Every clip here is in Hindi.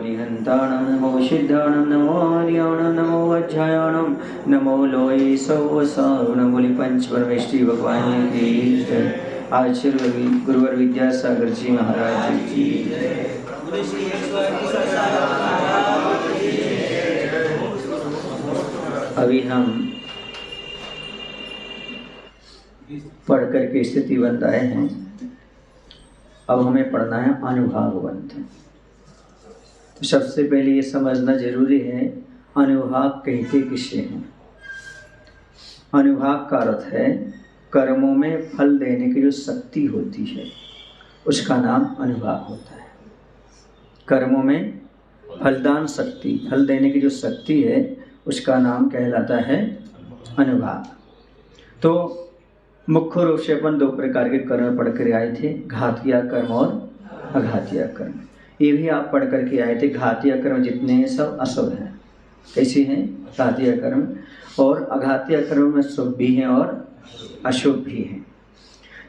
निहंताणं नमो सिद्धाणं नमो आर्याणं नमो वज्रायणं नमो लोये सौवसावणं बोले पंच परमेष्टि भगवान की जय। आचार्य गुरुवर विद्यासागर जी महाराज की जय। अभी हम पढ़ करके स्थिति बताए हैं, अब हमें पढ़ना है अनुभागवंत। तो सबसे पहले ये समझना जरूरी है अनुभाग कहते किसे हैं। अनुभाग का अर्थ है कर्मों में फल देने की जो शक्ति होती है उसका नाम अनुभाग होता है। कर्मों में फलदान शक्ति, फल देने की जो शक्ति है उसका नाम कहलाता है अनुभाग। तो मुख्य रूप से अपन दो प्रकार के कर्म पढ़ कर आए थे, घातिया कर्म और अघातिया कर्म। ये भी आप पढ़ करके आए थे। घातिया कर्म जितने हैं सब अशुभ हैं। कैसे हैं? घातिया कर्म। और अघातिया कर्म में शुभ भी हैं और अशुभ भी हैं।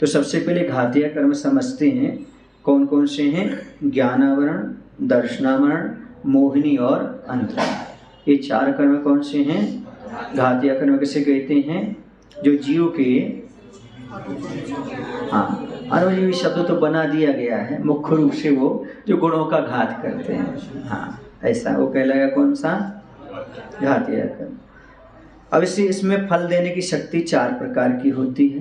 तो सबसे पहले घातिया कर्म समझते हैं कौन कौन से हैं। ज्ञानावरण, दर्शनावरण, मोहिनी और अंतरण। ये चार कर्म कौन से हैं? घातिया कर्म किसे कहते हैं? जो जीव के अनुभवी शब्द तो बना दिया गया है, मुख्य रूप से वो जो गुणों का घात करते हैं, ऐसा वो कहलाएगा कौन सा? घातिया कर्म। अब इसमें फल देने की शक्ति चार प्रकार की होती है।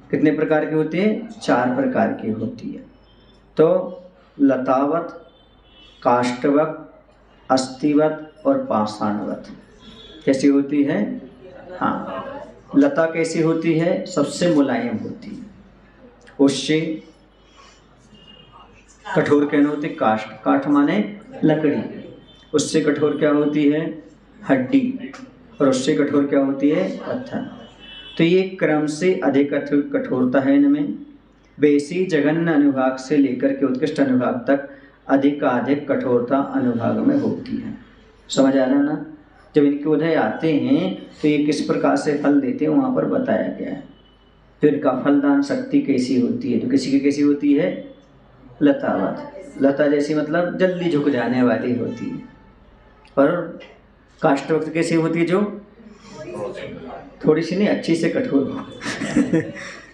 कितने प्रकार की होती है? चार प्रकार की होती है। तो लतावत, काष्ठवत, अस्थिवत और पाषाणवत कैसी होती है? लता कैसी होती है? सबसे मुलायम होती है। उससे कठोर कहना होती है काष्ठ, काष्ठ माने लकड़ी। उससे कठोर क्या होती है? हड्डी। और उससे कठोर क्या होती है? पत्थर। तो ये क्रम से अधिक कठोरता है इनमें। बेसी जघन्य अनुभाग से लेकर के उत्कृष्ट अनुभाग तक अधिक कठोरता अनुभाग में होती है। समझ आ रहा ना? जब इनके उदय आते हैं तो ये किस प्रकार से फल देते हैं वहाँ पर बताया गया है। तो इनका फलदान शक्ति कैसी होती है? तो किसी की कैसी होती है? लतावत। लता जैसी मतलब जल्दी झुक जाने वाली होती है। और काष्ठवत कैसी होती है? जो थोड़ी सी नहीं, अच्छी से कठोर हो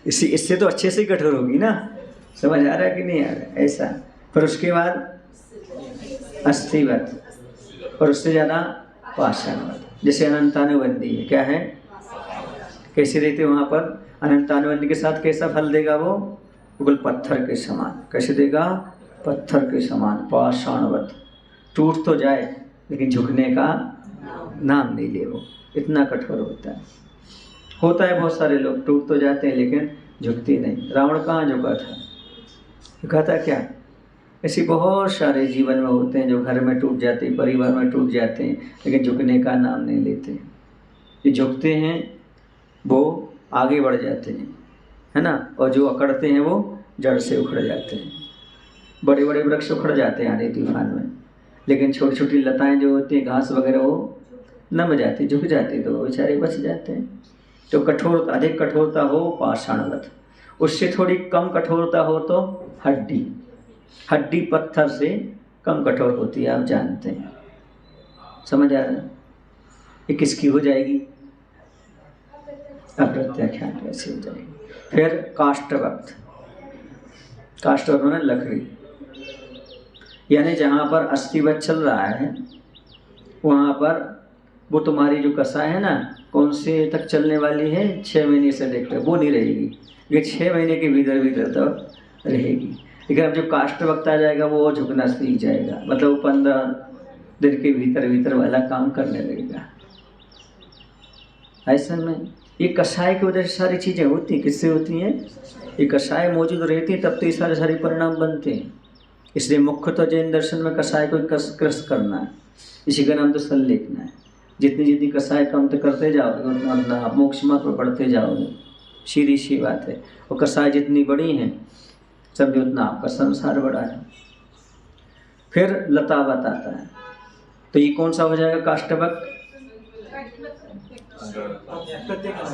इससे तो अच्छे से कठोर होगी ना। समझ आ रहा है कि नहीं आ रहा? ऐसा। फिर उसके बाद अस्थिवत और उससे ज़्यादा पाषाणवत। जैसे अनंतानुबंधी है, क्या है? कैसे रहते वहाँ पर? अनंतानुबंधी के साथ कैसा फल देगा वो? बिल्कुल पत्थर के समान। कैसे देगा? पत्थर के समान, पाषाणवत। टूट तो जाए लेकिन झुकने का नाम नहीं ले, वो इतना कठोर होता है। बहुत सारे लोग टूट तो जाते हैं लेकिन झुकते नहीं। रावण कहाँ झुका था? झुका था क्या? ऐसे बहुत सारे जीवन में होते हैं जो घर में टूट जाते हैं, परिवार में टूट जाते हैं, लेकिन झुकने का नाम नहीं लेते। ये झुकते हैं वो आगे बढ़ जाते हैं, है ना। और जो अकड़ते हैं वो जड़ से उखड़ जाते हैं। बड़े बड़े वृक्ष उखड़ जाते हैं आने तूफान में, लेकिन छोटी छोटी लताएं जो होती हैं, घास वगैरह, वो नम जाती, झुक जाती, तो बेचारे बच जाते हैं। तो कठोरता, अधिक कठोरता हो पाषाणवत। उससे थोड़ी कम कठोरता हो तो हड्डी। हड्डी पत्थर से कम कठोर होती है, आप जानते हैं। समझ आ रहा है? ये किसकी हो जाएगी? अप्रत्याख्यान कैसे हो जाएगी? फिर काष्ठवत। काष्ठवत माने लकड़ी, यानी जहाँ पर अस्थिवत चल रहा है वहाँ पर वो तुम्हारी जो कसा है ना, कौन से तक चलने वाली है? 6 महीने से लेकर, वो नहीं रहेगी। ये 6 महीने के भीतर तो रहेगी। लेकिन अब जो काष्ठवत आ जाएगा वो झुकना सीख जाएगा, मतलब 15 दिन के भीतर वाला काम करने लगेगा। ऐसा में ये कषाय की वजह से सारी चीज़ें होती हैं। किससे होती हैं? ये कषाय मौजूद रहती है तब तो ये सारे परिणाम बनते हैं। इसलिए मुख्य तो जैन दर्शन में कषाय को कृष करना है। इसी का नाम तो संलेखना है। जितनी कषाय कम तो करते जाओगे उतना आप मोक्ष मार्ग पर बढ़ते जाओगे। सीधी सी बात है। और कषाय जितनी बड़ी हैं सब उतना आपका संसार बड़ा है। फिर लतावत आता है, तो ये कौन सा हो जाएगा? काष्ठवत।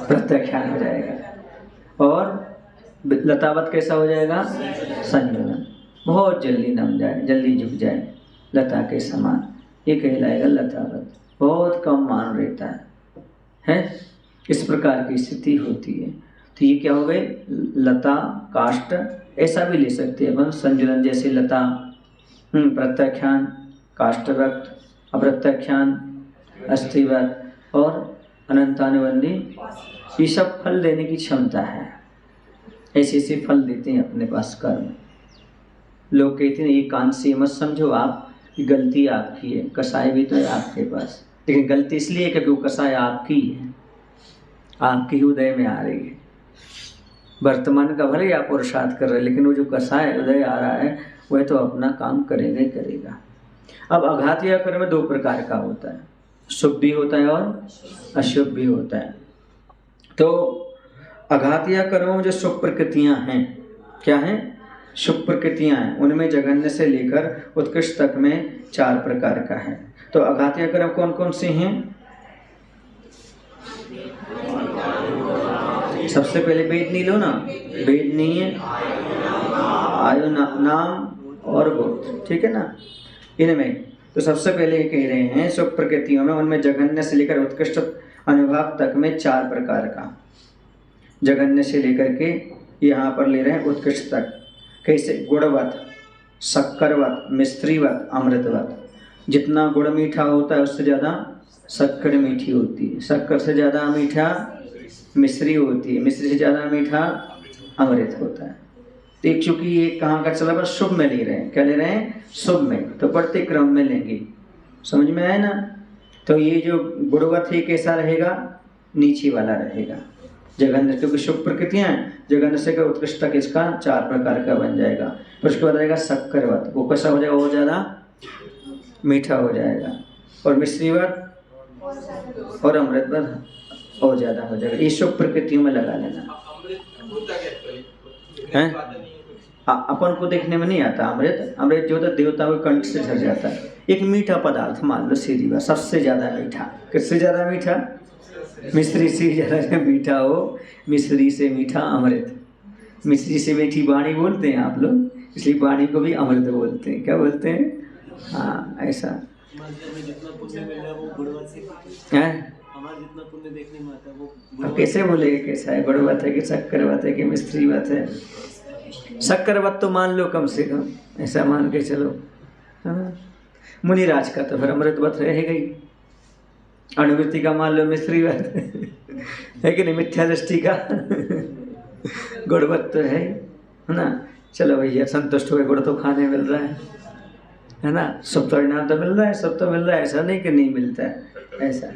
प्रत्याख्यान हो जाएगा। और लतावत कैसा हो जाएगा? संयोजन। बहुत जल्दी नम जाए, जल्दी झुक जाए, लता के समान, ये कहलाएगा लतावत। बहुत कम मान रहता है? इस प्रकार की स्थिति होती है। तो ये क्या हो गए? लता, काष्ठ, ऐसा भी ले सकते हैं अपन संजुलन, जैसे लता, प्रत्याख्यान, काष्ठवत, अप्रत्याख्यान, अस्थिवत और अनंतानुबंधी, ये सब फल देने की क्षमता है। ऐसे ऐसे फल देते हैं अपने पास कर्म। लोग कहते हैं ये कान से मत समझो आप, ये गलती आपकी है, कसाय भी तो है आपके पास, लेकिन गलती इसलिए है क्योंकि वो कसाय आपकी है, आपकी उदय में आ रही है। वर्तमान का भले आप पुरुषार्थ कर रहे हैं, लेकिन वो जो कसाय उदय आ रहा है वह तो अपना काम करेगा ही करेगा। अब आघात या कर्म 2 प्रकार का होता है, शुभ भी होता है और अशुभ भी होता है। तो आघात या कर्म में जो शुभ प्रकृतियां हैं, क्या हैं? शुभ प्रकृतियां हैं, उनमें जघन्य से लेकर उत्कृष्ट तक में 4 प्रकार का है। तो आघात या कर्म कौन कौन से हैं? सबसे पहले वेदनी लो ना, वेदनी, आयु, नाम और गोत्र, ठीक है ना? इनमें तो सबसे पहले कह रहे हैं शुभ प्रकृतियों में, उनमें जघन्य से लेकर उत्कृष्ट अनुभाग तक में 4 प्रकार का। जघन्य से लेकर के यहाँ पर ले रहे हैं उत्कृष्ट तक। कैसे? गुणवत, शक्करवत, मिश्रीवत, अमृतवत। जितना गुड़ मीठा होता है उससे ज़्यादा शक्कर मीठी होती है, शक्कर से ज़्यादा मीठा मिश्री होती है, मिश्री से ज़्यादा मीठा अमृत होता है। तो एक चूंकि ये कहाँ का चला, बस शुभ में ले रहे हैं। क्या ले रहे हैं? शुभ में। तो बढ़ते क्रम में लेंगे, समझ में आया ना? तो ये जो गुणवत है कैसा रहेगा? नीचे वाला रहेगा। जघन्य, क्योंकि शुभ प्रकृतियां हैं, जघन्य से उत्कृष्ट तक इसका 4 प्रकार का बन जाएगा। फिर उसके बाद रहेगा शक्करवत, वो कैसा हो जाएगा? और ज़्यादा मीठा हो जाएगा। और मिश्रीवत और अमृतवत और ज़्यादा हो जाएगा। ये शुभ प्रकृतियों में लगा लेना है। अपन को देखने में नहीं आता अमृत। अमृत जो होता है देवताओं के कंठ से झर जाता है। एक मीठा पदार्थ मान लो, सीधी बात, सबसे ज़्यादा मीठा। किससे ज़्यादा मीठा? मिश्री से ज़्यादा मीठा हो, मिश्री से मीठा अमृत। मिश्री से मीठी वाणी बोलते हैं आप लोग, इसलिए वाणी को भी अमृत बोलते हैं। क्या बोलते हैं? हाँ, ऐसा है। अब कैसे बोलेगा कैसा है? गुणवत है कि शक्करवत है कि मिश्रीवत है? शक्करवत तो मान लो कम से कम, ऐसा मान के चलो। हाँ, मुनिराज का तो फिर अमृतवत रहेगा ही। अणुवृत्ति का मान लो मिश्रीवत है कि नहीं? मिथ्या दृष्टि का गुणवत तो है ना? चलो भैया संतुष्ट हो गए, गुण तो खाने मिल रहा है ना? सब परिणाम तो मिल रहा है, सब तो मिल रहा है, ऐसा नहीं कि नहीं मिलता है, ऐसा।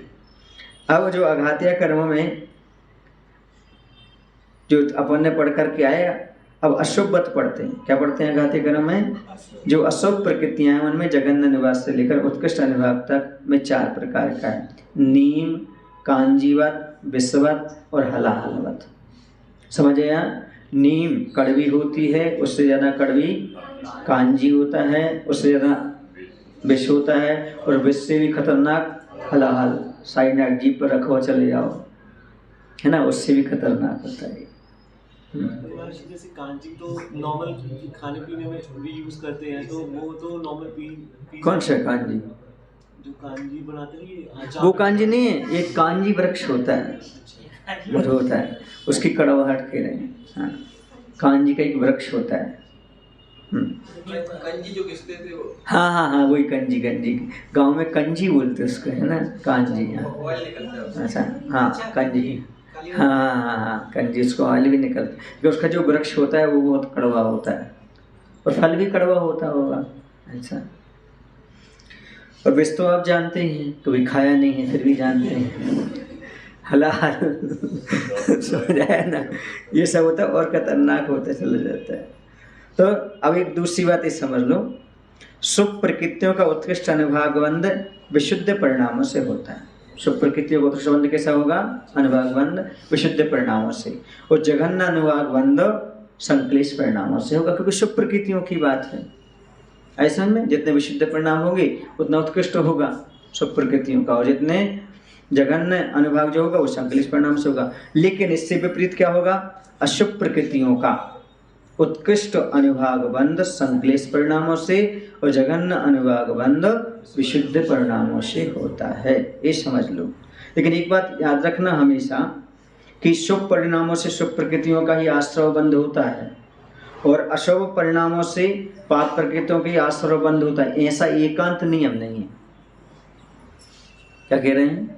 अब जो आघातिया कर्म में जो अपन ने पढ़ करके आए, अब अशुभवत पढ़ते हैं। क्या पढ़ते हैं आघातिया कर्म में? जो अशुभ प्रकृतियां हैं उनमें जघन्य निवास से लेकर उत्कृष्ट अनुभाग तक में 4 प्रकार का है। नीम, कांजीवत, विषवत और हलाहलवत। समझ आया? नीम कड़वी होती है, उससे ज़्यादा कड़वी कांजी होता है, उससे ज़्यादा विष होता है, और विष से भी खतरनाक हलाहल। साइड में जीप पर रखो, चले जाओ, है ना? उससे भी खतरनाक होता है। जैसे कांजी तो नॉर्मल खाने पीने में भी यूज करते हैं, तो वो तो नॉर्मल पी कौन सा कांजी? जो कांजी बनाते हैं वो कांजी नहीं है, एक कांजी वृक्ष होता है, वो होता है, उसकी कड़वाहट कह रहे हैं। हाँ, कांजी का एक वृक्ष होता है। कंजी जो किसते थे वो? हाँ हाँ हाँ, वही कंजी। कंजी गांव में कंजी बोलते उसको, है ना? कांजी। हाँ, अच्छा, हाँ कंजी। हाँ हाँ हाँ हाँ, कंजी, उसको ऑयल भी निकलता है, क्योंकि उसका जो वृक्ष होता है वो बहुत कड़वा होता है, और फल भी कड़वा होता होगा। अच्छा, और विष तो आप जानते ही हैं, कभी खाया नहीं है फिर भी जानते हैं। हलाल समझ आया ना? ये सब होता है और खतरनाक होता चला जाता है। तो अब एक दूसरी बात ये समझ लो, शुभ प्रकृतियों का उत्कृष्ट अनुभागबंध विशुद्ध परिणामों से होता है। शुभ प्रकृतियों का उत्कृष्ट बंध कैसा होगा? अनुभागबंध विशुद्ध परिणामों से, और जघन्य अनुभागबंध संक्लेश परिणामों से होगा, क्योंकि शुभ प्रकृतियों की बात है। ऐसा में जितने विशुद्ध परिणाम होंगे उतना उत्कृष्ट होगा शुभ प्रकृतियों का, और जितने जघन्य अनुभाग जो होगा वो संक्लेश परिणाम से होगा। लेकिन इससे विपरीत क्या होगा? अशुभ प्रकृतियों का उत्कृष्ट अनुभाग बंध संक्लेश परिणामों से और जघन्य अनुभाग बंध विशुद्ध परिणामों से होता है, ये समझ लो। लेकिन एक बात याद रखना हमेशा कि शुभ परिणामों से शुभ प्रकृतियों का ही आश्रव बंध होता है और अशुभ परिणामों से पाप प्रकृतियों का ही आश्रव बंध होता है। ऐसा एकांत नियम नहीं है। क्या कह रहे हैं?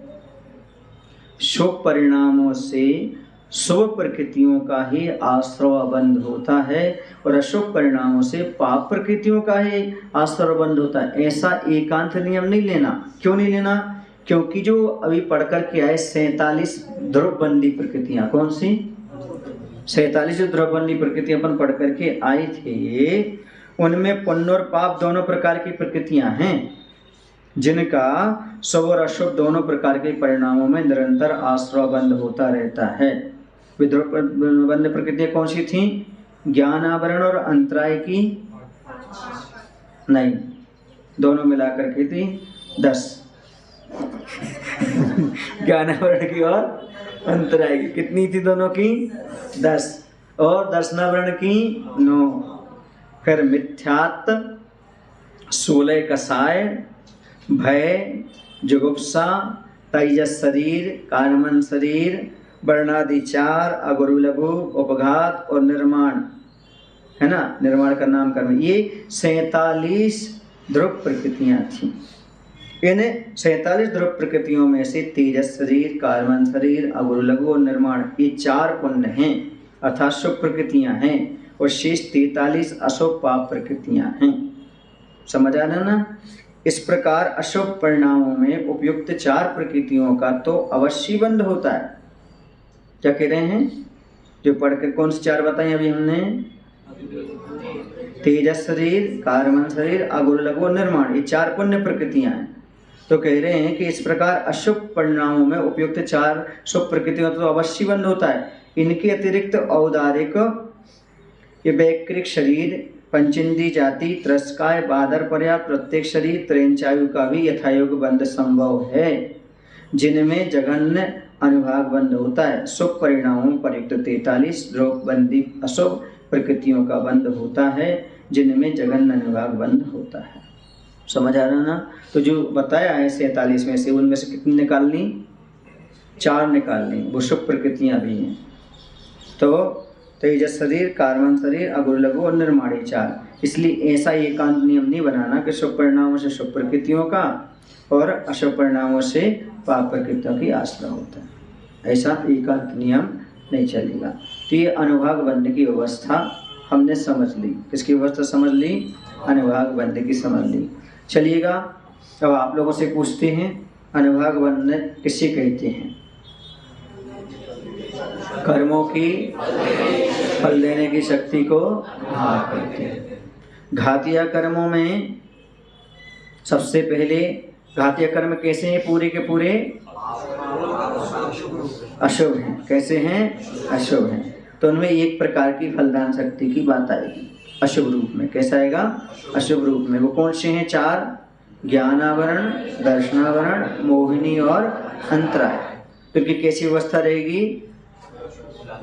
शुभ परिणामों से शुभ प्रकृतियों का ही आश्रव बंध होता है और अशुभ परिणामों से पाप प्रकृतियों का ही आश्रव बंध होता है। ऐसा एकांत नियम नहीं लेना। क्यों नहीं लेना? क्योंकि जो अभी पढ़ कर के आए 47 ध्रुवबंदी प्रकृतियां, कौन सी 47 जो ध्रुवबंदी प्रकृतियां अपन पढ़ करके आए थे, उनमें पुण्य और पाप दोनों प्रकार की प्रकृतियां हैं जिनका शुभ और अशुभ दोनों प्रकार के परिणामों में निरंतर आश्रव बंध होता रहता है। ध्रुवबंद प्रकृतियां कौन सी थी? ज्ञान आवरण और अंतराय की नहीं, दोनों मिलाकर के थी 10 ज्ञान आवरण की और अंतराय की कितनी थी? दोनों की 10 और दर्शनावरण की 9। फिर मिथ्यात्व, 16 कसाय, भय, जुगुप्सा, तेजस शरीर, कार्मन शरीर, वर्णादिचार, अगुरु लघु, उपघात और निर्माण, है ना, निर्माण का नाम कर्म, ये 47 ध्रुव प्रकृतियां थी। इन 47 ध्रुव प्रकृतियों में से तेजस शरीर, कार्मन शरीर, अगुरु लघु और निर्माण, ये 4 पुण्य हैं अर्थात शुभ प्रकृतियां हैं और शेष 43 अशुभ पाप प्रकृतियां हैं। समझ आ रहा ना? इस प्रकार अशुभ परिणामों में उपयुक्त 4 प्रकृतियों का तो अवश्य बंध होता है। क्या कह रहे हैं? जो पढ़कर कौन से 4 बताए अभी हमने? तेजस शरीर, कार्मन शरीर, अगुरु लघु और निर्माण, ये 4 पुण्य प्रकृतियां हैं। तो कह रहे हैं कि इस प्रकार अशुभ परिणामों में उपयुक्त 4 शुभ प्रकृतियों का तो अवश्य बंध होता है। इनके अतिरिक्त औदारिक, ये वैक्रिक शरीर, पंचेंद्रिय जाति, त्रस्काय, बादर पर्याप्त, प्रत्येक शरीर, त्रेंचायु का भी यथायोग बंध संभव है जिनमें जघन्य अनुभाग बंध होता है। शुभ परिणामों पर युक्त 43 ध्रुवबंदी अशुभ प्रकृतियों का बंध होता है जिनमें जघन्य अनुभाग बंध होता है। समझ आ रहा ना? तो जो बताया है 47 में से, उनमें से कितनी निकालनी? 4 निकालनी, वो शुभ प्रकृतियां भी हैं। तो तेजस शरीर, कार्मन शरीर, अगुरु लघु और निर्माणी 4। इसलिए ऐसा एकांत नियम नहीं बनाना कि शुभ परिणामों से शुभ प्रकृतियों का और अशुभ परिणामों से पाप प्रकृतियों की आश्रय होता है। ऐसा एकांत नियम नहीं चलेगा। तो ये अनुभाग बंध की व्यवस्था हमने समझ ली। किसकी व्यवस्था समझ ली? अनुभाग बंध की समझ ली। चलिएगा अब आप लोगों से पूछते हैं, अनुभाग बंध किसे कहते हैं? कर्मों की फल देने की शक्ति को भाग कहते हैं। घातीय कर्मों में सबसे पहले घातीय कर्म कैसे हैं? पूरे के पूरे अशुभ हैं। कैसे हैं? अशुभ हैं। तो उनमें एक प्रकार की फलदान शक्ति की बात आएगी अशुभ रूप में। कैसा आएगा? अशुभ रूप में। वो कौन से हैं? 4, ज्ञानावरण, दर्शनावरण, मोहिनी और अंतराय। तो इनकी कैसी व्यवस्था रहेगी?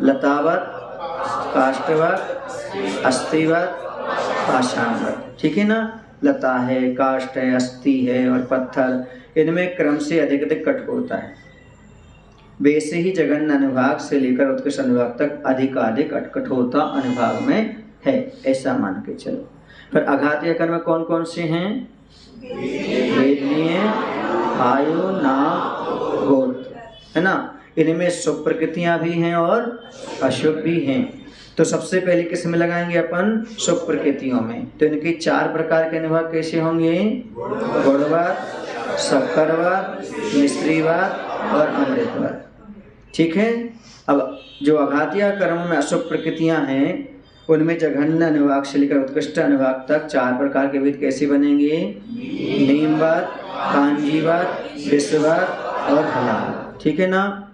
लतावत, काष्ठवत, अस्थिवत, पाषाणवत। ठीक है ना? लता है, काष्ठ है, अस्थि है और पत्थर, इनमें क्रम से अधिक अधिक कठोरता है। वैसे ही जघन्य अनुभाग से लेकर उत्कृष्ट अनुभाग तक अधिकाधिक कठोरता अनुभाग में है, ऐसा मान के चलो। फिर अघातीय कर्म कौन कौन से हैं? वेदनीय, आयु, नाम, गोत्र, है ना? इनमें शुभ प्रकृतियां भी हैं और अशुभ भी हैं। तो सबसे पहले किस में लगाएंगे अपन? शुभ प्रकृतियों में। तो इनके 4 प्रकार के अनुभाग कैसे होंगे? गुणवाद, शक्करवाद, मिश्रीवाद और अमृतवाद। ठीक है? अब जो अघातीय कर्मों में अशुभ प्रकृतियां हैं उनमें जघन्य अनुभाग से लेकर उत्कृष्ट अनुभाग तक 4 प्रकार के विध कैसे बनेंगे? नीमवाद, कांजीवाद, विषवाद और हलाल। ठीक है ना?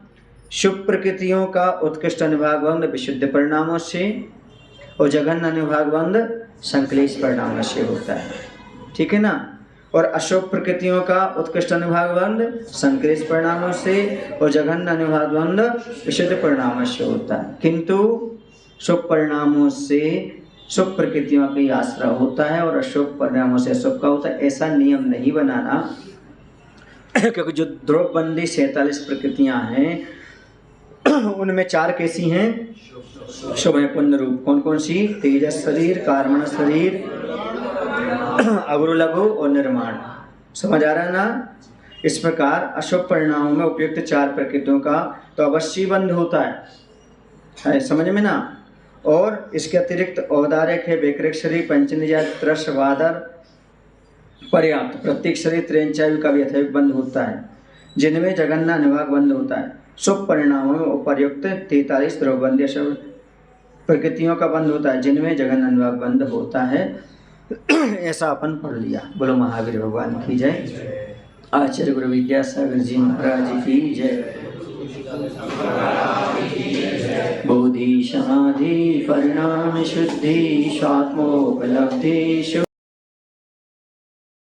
शुभ प्रकृतियों का उत्कृष्ट अनुभाग बंध विशुद्ध परिणामों से और जघन्य अनुभाग बंध संक्लेश परिणामों से होता है। ठीक है ना? और अशुभ प्रकृतियों का उत्कृष्ट अनुभाग बंध संक्लेश परिणामों से और जघन्य अनुभाग बंध विशुद्ध परिणामों से होता है। किंतु शुभ परिणामों से शुभ प्रकृतियों का आश्रय होता है और अशुभ परिणामों से अशुभ का होता है, ऐसा नियम नहीं बनाना। क्योंकि जो द्रव्यबंदी 47 प्रकृतियां हैं उनमें 4 कैसी हैं? शुभ है पुण्य रूप। कौन कौन सी? तेजस शरीर, कार्मण शरीर, अगुरु लघु और निर्माण। समझ आ रहा है ना? इस प्रकार अशुभ परिणामों में उपयुक्त 4 प्रकृतियों का तो अवश्य बंध होता है समझ में ना। और इसके अतिरिक्त औदार्यक है, वैकृत शरीर, पंचनिजा, त्रस, वादर, पर्याप्त, प्रत्येक शरीर, त्रेंचायु का भी यथायुक्त बंध होता है, जिनमें जगन्ना निभाग बंध होता है। शुभ परिणामों में उपर्युक्त 43 द्रव्यबंदी अशुभ प्रकृतियों का बंध होता है, जिनमें जगन्ना निभाग बंध होता है। ऐसा अपन पढ़ लिया। बोलो महावीर भगवान की जय। आचार्य गुरु विद्यासागर जी महाराज की जय। बोधि समाधि परिणाम शुद्धि स्वात्मोपलब्धि